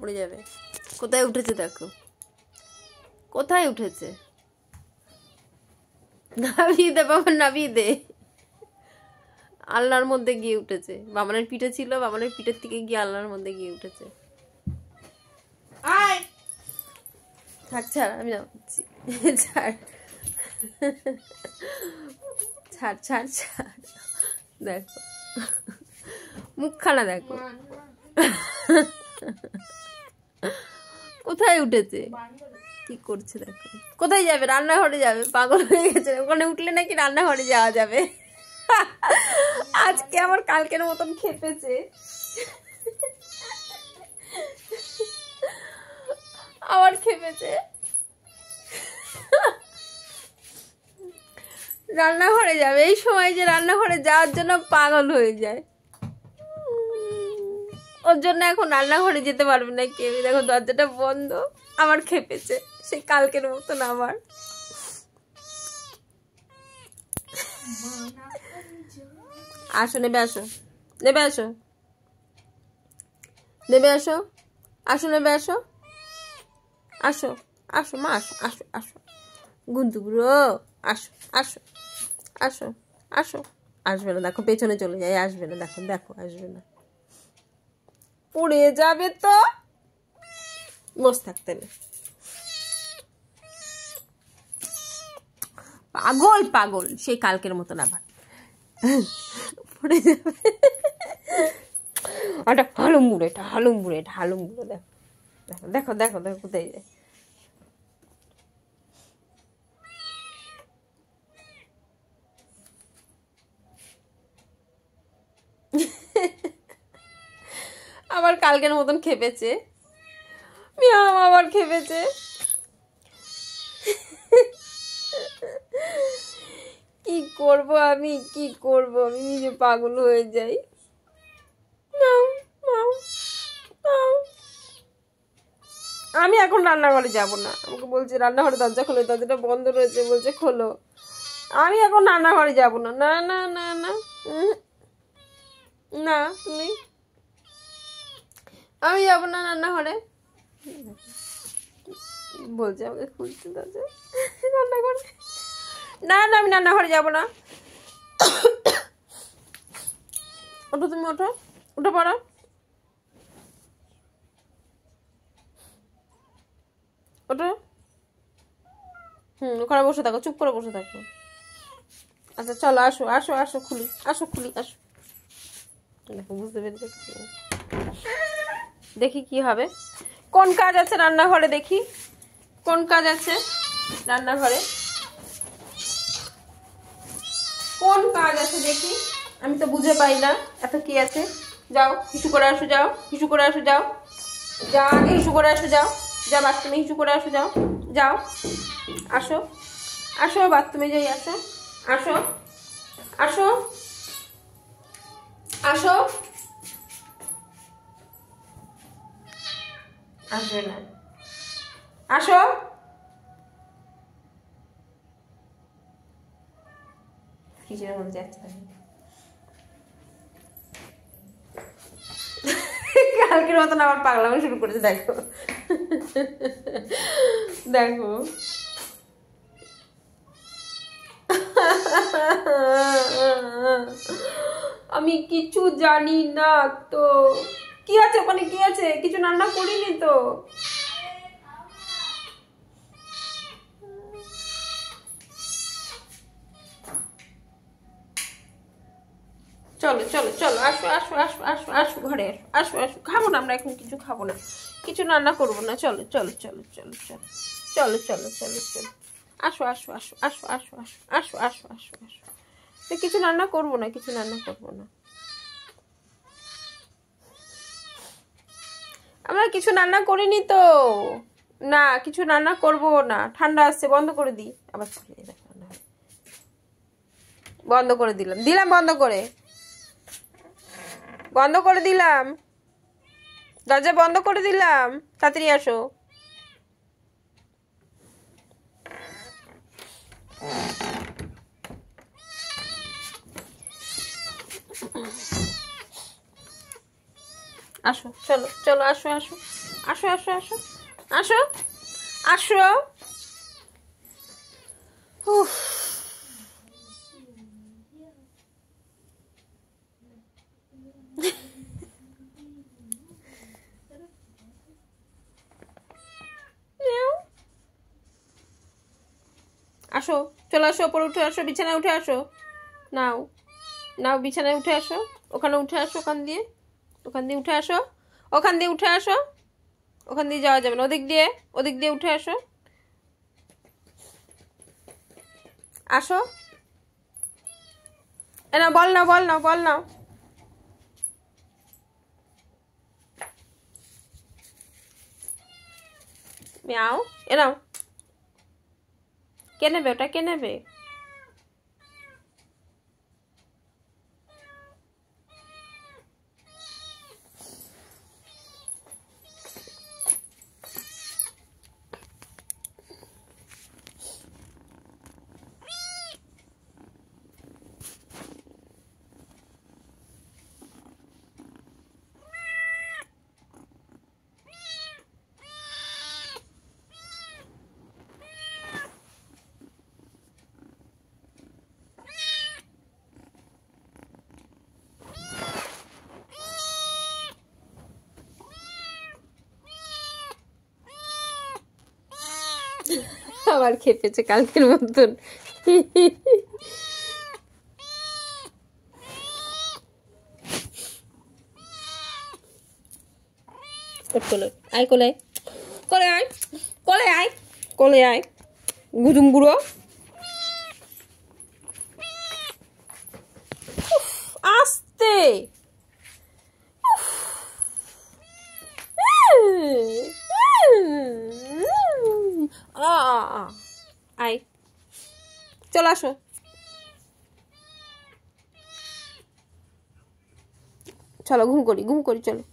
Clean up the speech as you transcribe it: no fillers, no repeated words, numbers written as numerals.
পড়ে যাবে। কোথায় উঠেছে দেখো, কোথায় উঠেছে। নামিয়ে দে বাবা, নামিয়ে দে। আলনার মধ্যে গিয়ে উঠেছে। বাবানের পিঠে ছিল, বাবানের পিঠের থেকে গিয়ে আলনার মধ্যে গিয়ে উঠেছে। থাক, ছাড়, আমি যাচ্ছি। ছাড় ছাড় ছাড় ছাড়। দেখো মুখখানা দেখো, কোথায় উঠেছে, কি করছে দেখো। কোথায় যাবে? রান্নাঘরে যাবে, পাগল হয়ে গেছে। ওখানে উঠলে নাকি রান্নাঘরে যাওয়া যাবে। আজকে আমার কালকের মতন খেপেছে। আবার খেপেছে। রান্নাঘরে যাবে, এই সময় যে রান্নাঘরে যাওয়ার জন্য পাগল হয়ে যায়। ওর জন্য এখন রান্নাঘরে যেতে পারবে না কেউ। দেখো দরজাটা বন্ধ, আমার খেপেছে সেই কালকের মতন আবার। আসো, নেবে আসো, নেবে আসো, নেবে আসো, আসো, নেবে আসো, আসো, আসো মা, আসো, আসো, আসো গুন্তু বুড়ো, আসো, আসো, আসো, আসো। আসবে না, দেখো পেছনে চলে যায়, আসবে না, দেখো দেখো আসবে না, পড়ে যাবে তো। বসে থাকতে নেই, পাগল পাগল সেই কালকের মতন আবার পড়ে যাবে। এটা হালুম বুড়ো, এটা হালুম বুড়ো, এটা হালুম বুড়ো। দেখো দেখো দেখো দেখো কোথায় যায়। আবার কালকের মতন খেপেছে, মিয়াম আবার খেপেছে। কি করব আমি, কি করব আমি, নিজে পাগল হয়ে যাই। আমি এখন রান্নাঘরে যাব না, আমাকে বলছে রান্নাঘরে দরজা খোলো, দরজাটা বন্ধ রয়েছে, বলছে খোলো। আমি এখন রান্নাঘরে যাব না, না না না না না, তুমি, আমি যাব না রান্নাঘরে। বলছে আমাকে খুলতে দরজা, রান্নাঘরে। না না, আমি রান্নাঘরে যাব না। ওঠো, তুমি ওঠো, উঠে পড়ো, ওঠো। ওখানে বসে থাকো, চুপ করে বসে থাকো। আচ্ছা চলো, আসো আসো আসো, খুলি, আসো খুলি, আসো। দেখো বুঝতে পেরেছি, দেখি কি হবে। কোন কাজ আছে রান্নাঘরে, দেখি কোন কাজ আছে রান্নাঘরে, কোন কাজ আছে দেখি। আমি তো বুঝে পাই না এত কি আছে। যাও হিসু করে আসো, যাও হিসু করে আসো, যাও যাও, আগে হিসু করে আসো, যাও যাও বাথরুমে হিসু করে আসো, যাও যাও, আসো আসো, বাথরুমে যাই, আসো আসো আসো আসো। আসবে না, আসো। কিসের মধ্যে যাচ্ছে কালকের মতন আবার পাগলামি শুরু করেছে। দেখো দেখো, আমি কিছু জানি না তো। কি আছে ওখানে, কি আছে? কিছু রান্না করিনি তো। চলো চলো চলো, আসো আসো আসো আসো আসো, ঘরে আসো, আসো আসো। খাবো না আমরা এখন, কিছু খাবো না, কিছু রান্না করবো না। চলো চলো চলো চলো চলো চলো চলো চলো চলো, আসো আসো আসো আসো আসো আসো আসো আসো আসো আসো। কিছু রান্না করবো না, কিছু রান্না করবো না, আমরা কিছু রান্না করিনি তো। না কিছু রান্না করবো না, ঠান্ডা আসছে, বন্ধ করে দিই আবার। বন্ধ করে দিলাম, দিলাম বন্ধ করে, বন্ধ করে দিলাম, দরজা বন্ধ করে দিলাম, তাড়াতাড়ি আসো। আসো চলো চলো, আসো আসো। আসো আসো আসো আসো আসো। উফ আসো, চলে আসো, ওপরে উঠে আসো, বিছানায় উঠে আসো। নাও নাও, বিছানায় উঠে আসো, ওখানে উঠে আসো, ওখান দিয়ে উঠে আসো, ওখান দিয়ে উঠে আসো। ওখান দিয়ে যাওয়া যাবে না, ওদিক দিয়ে উঠে আসো। আসো, এ নাও, বল নাও, বল নাও, বল নাও। মিয়াও, এ নাও। কে নেবে ওটা, কে নেবে? আবার খেপেছে কালকের মতন। কোলে আয়, কোলে কোলে আয়, কোলে আয়, কোলে আয়, গুজুম গুঁড়ো। আস্তে। আয়, চলে আসো। চলো ঘুম করি, চলো।